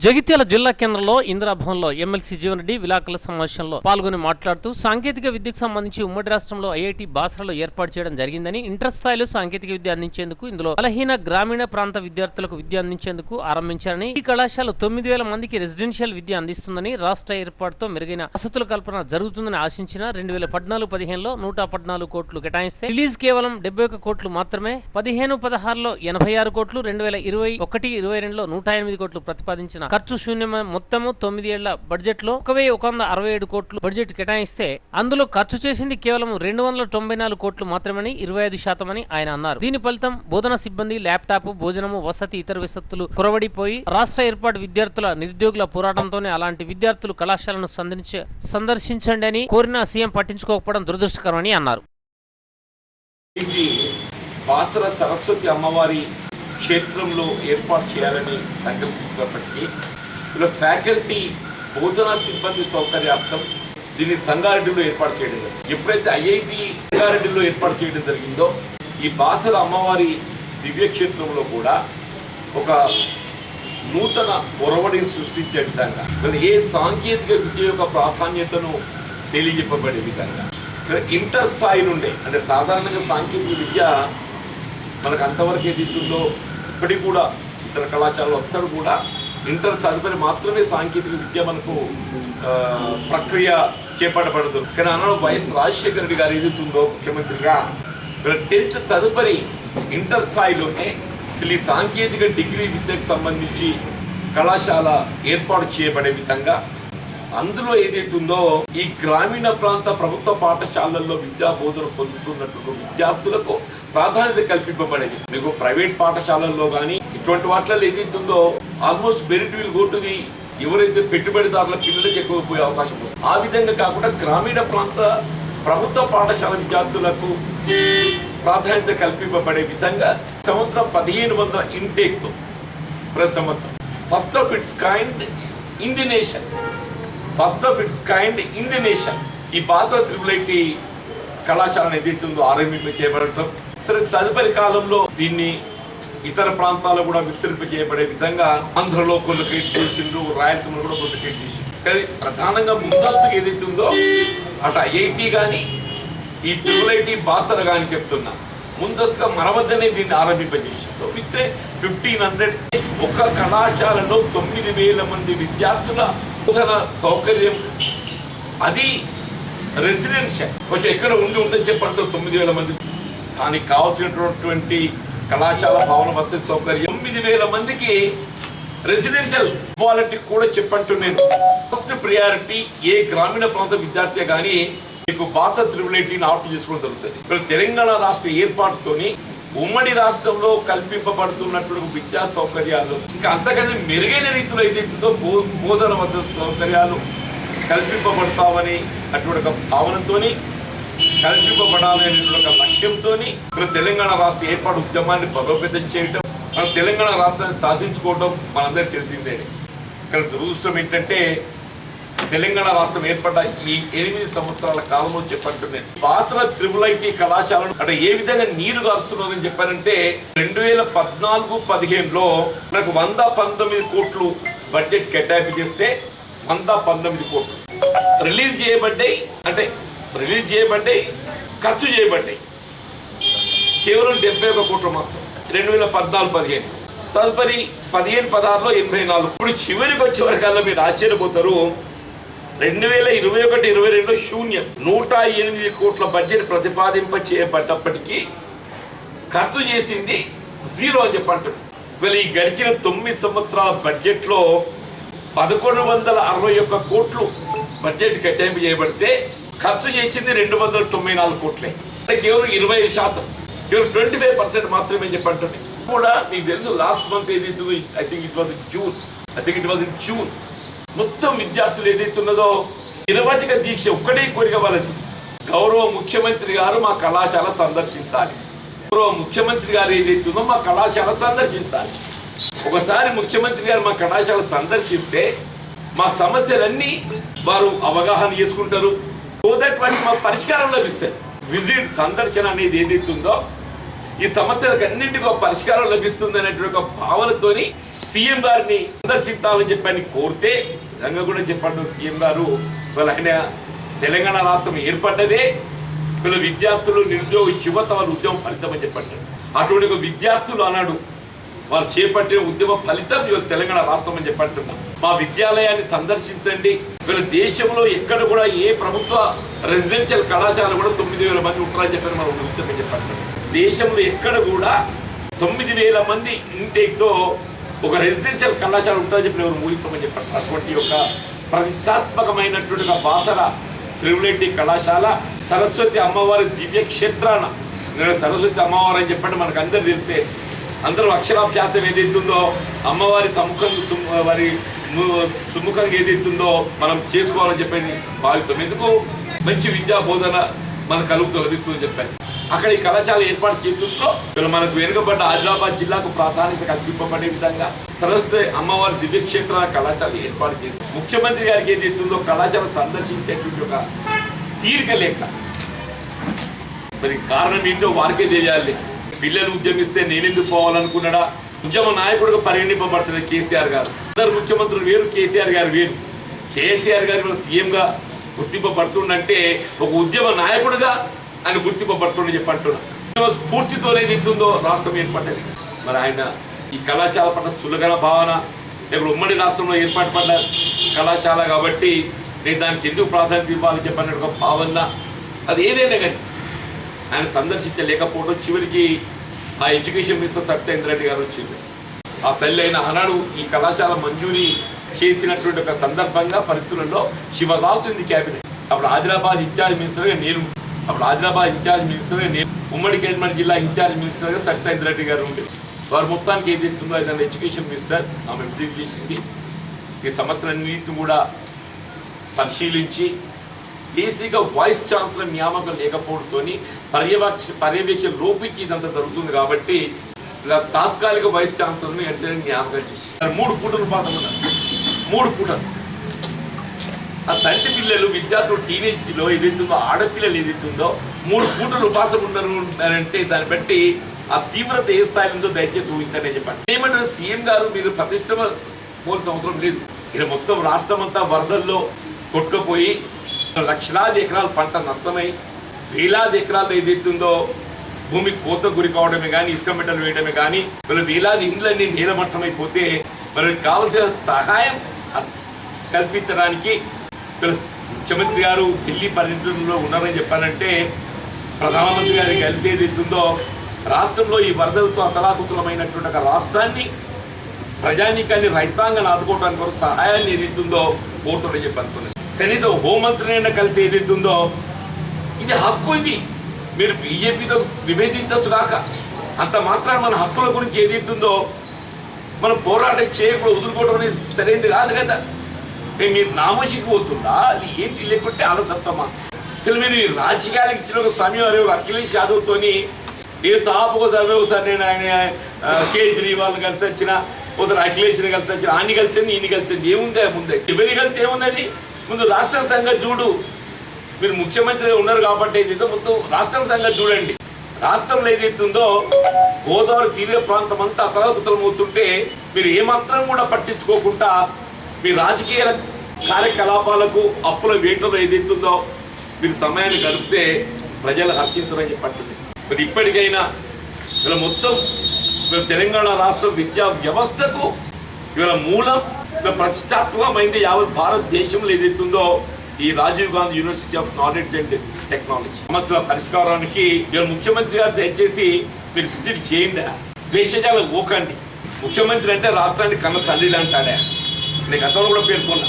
జగిత్యాల జిల్లా కేంద్రంలో ఇందిరాభవన్లో ఎమ్మెల్సీ జీవన్ రెడ్డి విలేకరుల సమావేశంలో పాల్గొని మాట్లాడుతూ సాంకేతిక విద్యకు సంబంధించి ఉమ్మడి రాష్ట్రంలో ఐఐటి బాసరలో ఏర్పాటు చేయడం జరిగిందని ఇంటర్ స్థాయిలో సాంకేతిక విద్య అందించేందుకు ఇందులో బలహీన గ్రామీణ ప్రాంత విద్యార్థులకు విద్య అందించేందుకు ఆరంభించారని ఈ కళాశాల 9,000 మందికి రెసిడెన్షియల్ విద్య అందిస్తుందని రాష్ట్ర ఏర్పాటుతో మెరుగైన వసతుల కల్పన జరుగుతుందని ఆశించిన 2014-15లో 114 కోట్లు కేటాయిస్తే రిలీజ్ కేవలం 71 కోట్లు మాత్రమే 15-16లో 86 కోట్లు 2021-22లో 108 కోట్లు ప్రతిపాదించిన ఖర్చు శూన్యమ మొత్తము 9 ఏళ్ల బడ్జెట్ లో 1,167 కోట్లు బడ్జెట్ కేటాయిస్తే అందులో ఖర్చు చేసింది కేవలం 294 కోట్లు మాత్రమే 25% అని ఆయన అన్నారు. దీని ఫలితం బోధన సిబ్బంది ల్యాప్టాప్ భోజనము వసతి ఇతర వసతులు కొరవడిపోయి రాష్ట్ర ఏర్పాటు విద్యార్థుల నిరుద్యోగుల పోరాటంతోనే అలాంటి విద్యార్థులు కళాశాలను సందర్శించండి అని కోరిన సీఎం పట్టించుకోకపోవడం దురదృష్టకరమని అన్నారు. బాసర సరస్వతి అమ్మవారి క్షేత్రంలో ఏర్పాటు చేయాలని సంకల్పించినప్పటికీ ఇలా ఫ్యాకల్టీ బోధనా సిబ్బంది సౌకర్యార్థం దీన్ని సంగారెడ్డిలో ఏర్పాటు చేయడం జరిగింది. ఎప్పుడైతే ఐఐటి సంగారెడ్డిలో ఏర్పాటు చేయడం జరిగిందో ఈ బాసర అమ్మవారి దివ్యక్షేత్రంలో కూడా ఒక నూతన ఒరవడిని సృష్టించే విధంగా ఏ సాంకేతిక విద్య యొక్క ప్రాధాన్యతను తెలియజెప్పబడే విధంగా ఇంటర్ స్థాయి నుండే అంటే సాధారణంగా సాంకేతిక విద్య మనకు అంతవరకు ఏదైతుందో ఇప్పటికి కూడా ఇతర కళాశాలలో అందరూ కూడా ఇంటర్ తదుపరి మాత్రమే సాంకేతిక విద్య మనకు ప్రక్రియ చేపట్టబడదు. కానీ అన్నాడు వైఎస్ రాజశేఖర రెడ్డి గారు ఏదైతుందో ముఖ్యమంత్రిగా 10th తదుపరి ఇంటర్ స్థాయిలోనే ఈ సాంకేతిక డిగ్రీ విద్యకు సంబంధించి కళాశాల ఏర్పాటు చేయబడే విధంగా అందులో ఏదైతుందో ఈ గ్రామీణ ప్రాంత ప్రభుత్వ పాఠశాలల్లో విద్యా బోధన పొందుతున్నటువంటి విద్యార్థులకు ప్రాధాన్యత కల్పింపబడేది. మీకు ప్రైవేట్ పాఠశాలల్లో కానీ ఇటువంటి వాటిలో ఏదైతుందో almost merit will go to the ఎవరైతే పెట్టుబడిదారుల పిల్లలకి ఎక్కువ పోయే అవకాశం ఉంది. ఆ విధంగా కాకుండా గ్రామీణ ప్రాంత ప్రభుత్వ పాఠశాల విద్యార్థులకు ప్రాధాన్యత కల్పింపబడే విధంగా సంవత్సరం 1,500 ఇంటేక్తో ప్రతి సంవత్సరం first of it's kind in the nation ఈ బాసర త్రిపుల్ కళాశాలను ఏదైతుందో ఆరంభింప చేయబడటం సరే తదుపరి కాలంలో దీన్ని ఇతర ప్రాంతాల్లో కూడా విస్తరింప చేయబడే విధంగా ఆంధ్రలో కొన్ని క్రియేట్ చేసిండ్రు, రాయలసీమలో కూడా కొన్ని క్రియేట్ చేసిండ్రు. కానీ ప్రధానంగా ముందస్తుకు ఏదైతుందో అటు ఐఐటి కానీ ఈ త్రిపుల్ బాసర కానీ చెప్తున్నా ముందస్తుగా మన వద్దనే దీన్ని ఆరంభింపజేసిండ్రు. విత్ 1,500 ఒక కళాశాలలో 9,000 మంది విద్యార్థుల బోధన సౌకర్యం, అది రెసిడెన్షియల్. కొంచెం ఎక్కడ ఉందని చెప్పండి 9,000 మంది దానికి కావాల్సినటువంటి కళాశాల భవన వసతి సౌకర్యం 9,000 మందికి రెసిడెన్షియల్ క్వాలిటీ కూడా చెప్పంటూ నేను ఫస్ట్ ప్రియారిటీ ఏ గ్రామీణ ప్రాంత విద్యార్థి కానీ మీకు బాసర త్రిపుల్ ఆప్ట్ చేసుకోవడం జరుగుతుంది. ఇప్పుడు తెలంగాణ రాష్ట్ర ఏర్పాటుతోని ఉమ్మడి రాష్ట్రంలో కల్పింపబడుతున్నటువంటి విద్యా సౌకర్యాలు ఇంకా అంతకంటే మెరుగైన రీతిలో ఏదైతుందో బోధన వసతి సౌకర్యాలు కల్పింపబడతామని అటువంటి ఒక భావనతో కల్పింపబడాలనేటువంటి ఒక లక్ష్యంతో తెలంగాణ రాష్ట్ర ఏర్పాటు ఉద్యమాన్ని బలోపేతం చేయడం, మన తెలంగాణ రాష్ట్రాన్ని సాధించుకోవడం మనందరికీ తెలిసిందే. ఇక్కడ దురదృష్టం ఏంటంటే తెలంగాణ రాష్ట్రం ఏర్పడ్డ ఈ 8 సంవత్సరాల కాలంలో చెప్పంటున్నాను బాసర త్రిపుల్ కళాశాలను అంటే ఏ విధంగా నీరు కాస్తున్నదని చెప్పారంటే 2014-15లో మనకు 119 కోట్లు బడ్జెట్ కేటాయింపు చేస్తే 119 కోట్లు రిలీజ్ చేయబడ్డాయి ఖర్చు చేయబడ్డాయి కేవలం 71 కోట్లు మాత్రం 2014-15. తదుపరి 15-16లో 84. ఇప్పుడు చివరికి వచ్చే వరకల్లా మీరు ఆశ్చర్యపోతారు 2021-22లో శూన్యం 108 కోట్ల బడ్జెట్ ప్రతిపాదింప చేయబడ్డప్పటికీ ఖర్చు చేసింది 0 అని చెప్పంటారు. వీళ్ళు ఈ గడిచిన 9 సంవత్సరాల బడ్జెట్లో 1,161 కోట్లు బడ్జెట్ కేటాయింపు చేయబడితే ఖర్చు చేసింది 294 కోట్లే. అంటే కేవలం 20%, కేవలం 25% మాత్రమే చెప్పంటుంది. కూడా మీకు తెలుసు లాస్ట్ మంత్ ఏదైతుందో I think it was in June మొత్తం విద్యార్థులు ఏదైతున్నదో నిరవధిక దీక్ష ఒక్కటే కోరిక వాళ్ళది, గౌరవ ముఖ్యమంత్రి గారు మా కళాశాల సందర్శించాలి. గౌరవ ముఖ్యమంత్రి గారు ఏదైతుందో మా కళాశాల సందర్శించాలి. ఒకసారి ముఖ్యమంత్రి గారు మా కళాశాల సందర్శిస్తే మా సమస్యలన్నీ వారు అవగాహన చేసుకుంటారు, సో దట్ వాటికి మా పరిష్కారం లభిస్తాయి. విజిట్ సందర్శన అనేది ఏదైతుందో ఈ సమస్యలకు అన్నింటికీ పరిష్కారం లభిస్తుంది అనేటువంటి ఒక భావనతోని సీఎం గారిని సందర్శించాలని చెప్పని కోరితే నిజంగా కూడా చెప్పండి సీఎం గారు వాళ్ళు ఆయన తెలంగాణ రాష్ట్రం ఏర్పడ్డదే వీళ్ళ విద్యార్థులు నిరుద్యోగ యువత వాళ్ళ ఉద్యమం ఫలితం అని చెప్పండి. అటువంటి ఒక విద్యార్థులు అన్నాడు వాళ్ళు చేపట్టిన ఉద్యమ ఫలితం ఇవాళ తెలంగాణ రాష్ట్రం అని చెప్పంటున్నాం. మా విద్యాలయాన్ని సందర్శించండి. వీళ్ళ దేశంలో ఎక్కడ కూడా ఏ ప్రభుత్వ రెసిడెన్షియల్ కళాశాల కూడా 9,000 మంది ఉంటారని చెప్పని మనం ఉద్యమం చెప్పంటున్నాం. దేశంలో ఎక్కడ కూడా 9,000 మంది ఇంటేక్తో ఒక రెసిడెన్షియల్ కళాశాల ఉంటుందని చెప్పి ఎవరు ఊహించమని చెప్పండి. అటువంటి ఒక ప్రతిష్టాత్మకమైనటువంటి ఒక బాసర త్రిపులేటి కళాశాల సరస్వతి అమ్మవారి దివ్య క్షేత్రాన సరస్వతి అమ్మవారు అని చెప్పండి మనకు అందరు తెలిసే అందరూ అక్షరాభ్యాసం ఏదైతుందో అమ్మవారి వారి సుముఖంగా ఏదైతుందో మనం చేసుకోవాలని చెప్పని భావిస్తాం. ఎందుకు మంచి విద్యా బోధన మనకు కలుగుతూ లభిస్తుందని చెప్పాను. అక్కడ ఈ కళాశాల ఏర్పాటు చేస్తుందో మనకు వెనుకబడ్డ ఆదిలాబాద్ జిల్లాకు ప్రాధాన్యత కల్పింపబడే విధంగా సరస్వతి అమ్మవారి దివ్యక్షేత్రాల కళాశాల ఏర్పాటు చేసి ముఖ్యమంత్రి గారికి ఏదైతుందో కళాశాల సందర్శించేటువంటి ఒక తీరిక లేక మరి కారణం ఏంటో వారికే తెలియాలి. పిల్లలు ఉద్యమిస్తే నేనెందుకు పోవాలనుకున్నాడా? ఉద్యమ నాయకుడిగా పరిగణింపబడుతుంది కేసీఆర్ గారు. అందరు ముఖ్యమంత్రులు వేరు, కేసీఆర్ గారు వేరు. కేసీఆర్ గారు సీఎంగా గుర్తింపబడుతుండంటే ఒక ఉద్యమ నాయకుడిగా ఆయన గుర్తింపబడుతుండని చెప్పి అంటున్నా. స్ఫూర్తితో ఏదైతుందో రాష్ట్రం ఏర్పడ్డది. మరి ఆయన ఈ కళాశాల పట్ల చులకన భావన ఇప్పుడు ఉమ్మడి రాష్ట్రంలో ఏర్పాటు పడ్డ కళాశాల కాబట్టి నేను దానికి ఎందుకు ప్రాధాన్యత ఇవ్వాలని చెప్పిన ఒక భావన అది ఏదైనా కానీ ఆయన సందర్శించలేకపోవడం చివరికి ఆ ఎడ్యుకేషన్ మినిస్టర్ సత్యేంద్ర రెడ్డి గారు వచ్చింది. ఆ తల్లి అయిన ఆనాడు ఈ కళాశాల మంజూరీ చేసినటువంటి ఒక సందర్భంగా పరిస్థితులలో శివదాసు ఉంది క్యాబినెట్. అప్పుడు ఆదిలాబాద్ ఇన్ఛార్జ్ మినిస్టర్గా నేను ఉమ్మడి కేంద్ర జిల్లా ఇన్ఛార్జ్ మినిస్టర్గా సత్యేంద్ర రెడ్డి గారు ఉండేది. వారు మొత్తానికి ఏది ఇస్తుందో ఏదైనా ఎడ్యుకేషన్ మినిస్టర్ ఆమె రివ్యూ చేసింది. ఈ సంవత్సరాన్నింటిని కూడా పరిశీలించి బేసిక్గా వైస్ ఛాన్సలర్ నియామకం లేకపోవడంతో పర్యవేక్షణ లోపించి ఇదంతా జరుగుతుంది కాబట్టి ఇలా తాత్కాలిక వైస్ ఛాన్సలర్ని వెంటనే నియామకం చేసి 3 పూటలు పాఠం ఉన్నారు. 3 పూటలు ఆ తండ్రి పిల్లలు విద్యార్థులు టీనేజ్లో ఏదైతుందో ఆడపిల్లలు ఏదైతుందో 3 పూటలు ఉపాసం ఉన్నారంటే దాన్ని బట్టి ఆ తీవ్రత ఏ స్థాయి ఉందో దయచేసి ఊహించండి చెప్పండి. ఏమంటారు సీఎం గారు మీరు ప్రతిష్టమ పోల్సిన అవసరం లేదు. ఇక్కడ మొత్తం రాష్ట్రం అంతా వరదల్లో కొట్టుకుపోయి లక్షలాది ఎకరాల పంట నష్టమై వేలాది ఎకరాలు ఏదైతుందో భూమికి కోత గురి కావడమే కానీ ఇసుక మెట్టలు వేయడమే కానీ వీళ్ళ వేలాది ఇండ్లన్నీ నీలమట్టమైపోతే మనకి కావలసిన సహాయం కల్పించడానికి ముఖ్యమంత్రి గారు ఢిల్లీ పర్యటనలో ఉన్నారని చెప్పారంటే ప్రధానమంత్రి గారికి కలిసి ఏదైతుందో రాష్ట్రంలో ఈ వరదలతో అతలాకుతలమైనటువంటి ఒక రాష్ట్రాన్ని ప్రజానీకాన్ని రైతాంగాన్ని ఆదుకోవడానికి కొరకు సహాయాన్ని ఏదైతుందో కోరుతుందని చెప్పి అనుకున్నాను. కనీసం హోంమంత్రినైనా కలిసి ఏదైతుందో ఇది హక్కు, ఇది మీరు బీజేపీతో విభేదించవచ్చు కాక అంత మాత్రాన మన హక్కుల గురించి ఏదైతుందో మనం పోరాటం చేయకుండా వదులుకోవడం అనేది సరైనది కాదు కదా. మీరు నామోషికి పోతుందా అది ఏంటి లేకుంటే అలసత్తమా? మీరు ఈ రాజకీయాలకు ఇచ్చిన ఒక సమయం అరే అఖిలేష్ యాదవ్తోని ఏ తాపకోసారి ఒకసారి నేను ఆయన కేజ్రీవాల్ని కలిసి వచ్చిన ఒకసారి అఖిలేష్ని కలిసి వచ్చిన అన్ని కలిసింది ఇన్ని కలిసింది ఏముంది ముందే ఎవరి కలిసి ఏమున్నది? ముందు రాష్ట్ర సంగతి చూడు. మీరు ముఖ్యమంత్రి ఉన్నారు కాబట్టి ఏదైతే మొత్తం రాష్ట్రం సంగతి చూడండి. రాష్ట్రంలో ఏదైతుందో గోదావరి తీర ప్రాంతం అంతా అతలాకుతలమవుతుంటే మీరు ఏమాత్రం కూడా పట్టించుకోకుండా మీ రాజకీయ కార్యకలాపాలకు అప్పుల వేటలో ఏదైతుందో మీరు సమయాన్ని గడిపితే ప్రజలు హర్షించరని చెప్పండి. మరి ఇప్పటికైనా ఇలా మొత్తం తెలంగాణ రాష్ట్ర విద్యా వ్యవస్థకు ఇవాళ మూలం ఇలా ప్రతిష్టాత్మకమైంది యావత్ భారతదేశంలో ఏదైతుందో ఈ Rajiv Gandhi university of knowledge and technology సమస్యల పరిష్కారానికి ఇవాళ ముఖ్యమంత్రి గారు దయచేసి మీరు విజిట్ చేయండి, దేశజాలకు పోకండి. ముఖ్యమంత్రి అంటే రాష్ట్రానికి కన్న తండ్రి అంటాడే. నేను గతంలో కూడా పేర్కొన్నా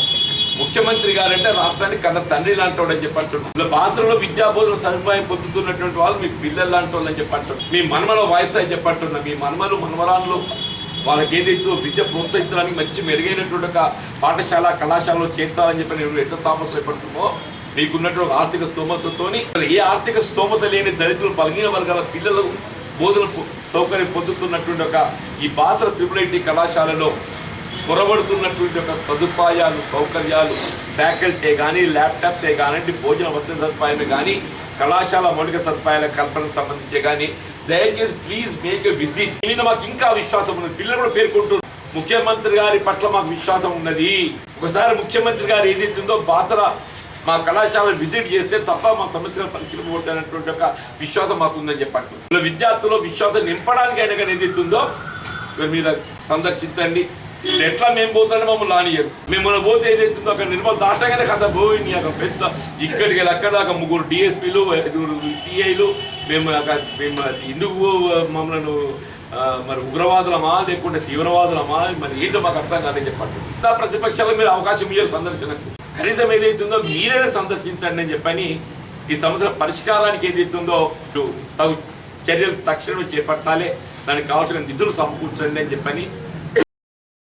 ముఖ్యమంత్రి గారు అంటే రాష్ట్రానికి కన్న తండ్రి లాంటోడని చెప్పంటున్నాను. ఇలా భాషలో విద్యాబోధన సదుపాయం పొందుతున్నటువంటి వాళ్ళు మీ పిల్లలు లాంటోళ్ళని చెప్పంటున్నారు. మీ మనమల వాయిస్ అని చెప్పంటున్నా. మీ మనమలు మనవరాళ్ళు వాళ్ళకి ఏదైతే విద్య ప్రోత్సహించడానికి మంచి మెరుగైనటువంటి ఒక పాఠశాల కళాశాలలో చేర్చాలని చెప్పి నేను ఎంత తాపత్రయపడుతుందో మీకున్నటువంటి ఆర్థిక స్తోమతతోని ఏ ఆర్థిక స్తోమత లేని దళితులు బలహీన వర్గాల పిల్లలు బోధన సౌకర్యం పొందుతున్నటువంటి ఒక ఈ బాసర త్రిపుల్ కళాశాలలో కొరబడుతున్నటువంటి ఒక సదుపాయాలు సౌకర్యాలు ఫ్యాకల్టీ కానీ ల్యాప్టాప్సే కానీ భోజన వసతి సదుపాయమే కానీ కళాశాల మౌలిక సదుపాయాల కల్పనకు సంబంధించి కానీ దయచేసి ప్లీజ్ మేక్ ఎ విజిట్. మీద మాకు ఇంకా విశ్వాసం ఉంది. పిల్లలు కూడా పేర్కొంటున్నారు ముఖ్యమంత్రి గారి పట్ల మాకు విశ్వాసం ఉన్నది. ఒకసారి ముఖ్యమంత్రి గారు ఏదైతుందో బాసర మా కళాశాల విజిట్ చేస్తే తప్ప మా సమస్యల పరిశీలించబోతున్నటువంటి ఒక విశ్వాసం మాకు ఉందని చెప్పండి. విద్యార్థుల్లో విశ్వాసం నింపడానికి అయినా కానీ ఏదైతుందో మీరు సందర్శించండి. ఎట్లా మేము పోతాడో మమ్మల్ని రానియరు. మేము పోతే ఏదైతుందో అక్కడ నిర్మల్ దాటగానే కథ పోయింది. అక్కడ పెద్ద ఇక్కడికి వెళ్ళి అక్కడ దాకా 3 DSPలు 5 CIలు మేము ఎందుకు మమ్మల్ని మరి ఉగ్రవాదులమా లేకుంటే తీవ్రవాదులమా మరి ఏంటో మాకు అర్థం కాదని చెప్పండి. ఇంత ప్రతిపక్షాలకు మీరు అవకాశం ఇయ్యారు సందర్శనకు. కనీసం ఏదైతుందో మీరైనా సందర్శించండి అని చెప్పని ఈ సమస్యల పరిష్కారానికి ఏదైతుందో తగు చర్యలు తక్షణం చేపట్టాలి. దానికి కావాల్సిన నిధులు సమకూర్చండి అని చెప్పని